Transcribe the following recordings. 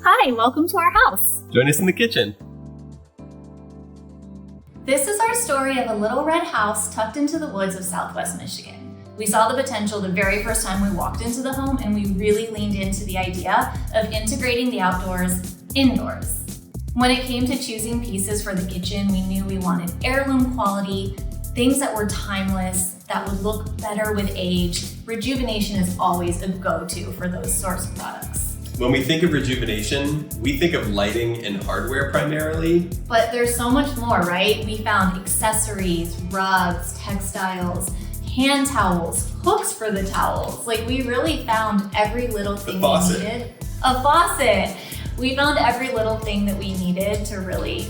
Hi, welcome to our house. Join us in the kitchen. This is our story of a little red house tucked into the woods of Southwest Michigan. We saw the potential the very first time we walked into the home, and we really leaned into the idea of integrating the outdoors indoors. When it came to choosing pieces for the kitchen, we knew we wanted heirloom quality, things that were timeless, that would look better with age. Rejuvenation is always a go-to for those sorts of products. When we think of Rejuvenation, we think of lighting and hardware primarily. But there's so much more, right? We found accessories, rugs, textiles, hand towels, hooks for the towels. Like, we really found every little thing we needed. A faucet. We found every little thing that we needed to really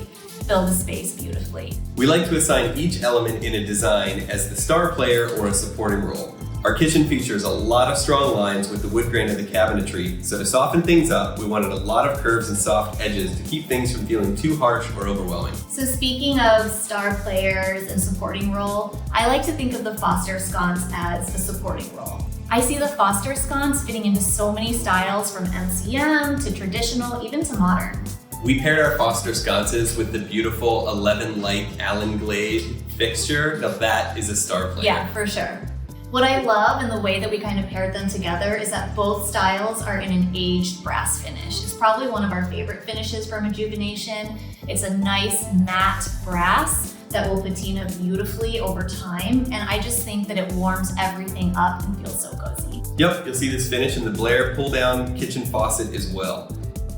fill the space beautifully. We like to assign each element in a design as the star player or a supporting role. Our kitchen features a lot of strong lines with the wood grain of the cabinetry, so to soften things up, we wanted a lot of curves and soft edges to keep things from feeling too harsh or overwhelming. So speaking of star players and supporting role, I like to think of the Foster sconce as a supporting role. I see the Foster sconce fitting into so many styles, from MCM to traditional, even to modern. We paired our Foster sconces with the beautiful 11 light Allen Glade fixture. Now that is a star player. Yeah, for sure. What I love in the way that we kind of paired them together is that both styles are in an aged brass finish. It's probably one of our favorite finishes from Rejuvenation. It's a nice matte brass that will patina beautifully over time, and I just think that it warms everything up and feels so cozy. Yep, you'll see this finish in the Blair pull-down kitchen faucet as well.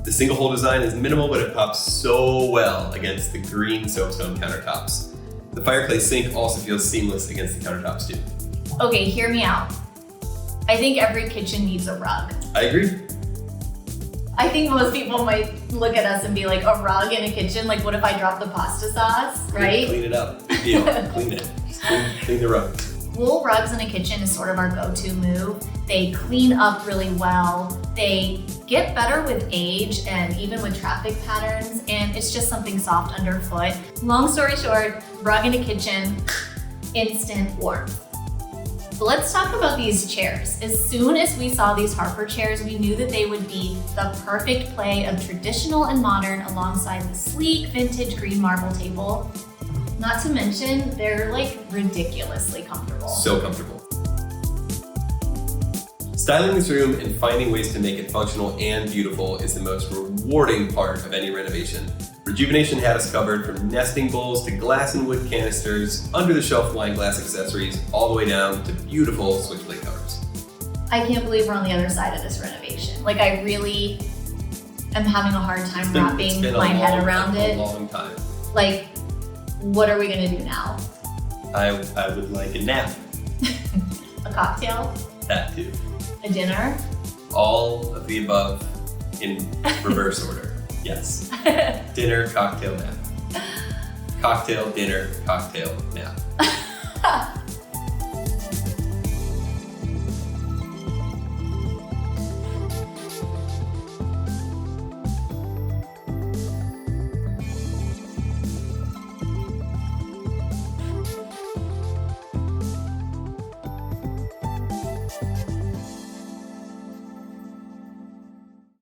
The single hole design is minimal, but it pops so well against the green soapstone countertops. The fireplace sink also feels seamless against the countertops too. Okay, hear me out. I think every kitchen needs a rug. I agree. I think most people might look at us and be like, a rug in a kitchen? Like, what if I drop the pasta sauce, right? Clean it up. Big deal. Clean it. Just clean the rug. Wool rugs in a kitchen is sort of our go-to move. They clean up really well. They get better with age and even with traffic patterns, and it's just something soft underfoot. Long story short, rug in a kitchen, instant warmth. But let's talk about these chairs. As soon as we saw these Harper chairs, we knew that they would be the perfect play of traditional and modern alongside the sleek vintage green marble table. Not to mention, they're like ridiculously comfortable. So comfortable. Styling this room and finding ways to make it functional and beautiful is the most rewarding part of any renovation. Rejuvenation had us covered from nesting bowls to glass and wood canisters, under-the-shelf wine glass accessories, all the way down to beautiful switchblade covers. I can't believe we're on the other side of this renovation. Like, I really am having a hard time wrapping my head around it. It's been a long time. Like, what are we gonna do now? I would like a nap. A cocktail? That too. A dinner? All of the above in reverse order. Yes. Dinner, cocktail, nap. Cocktail, dinner, cocktail, nap.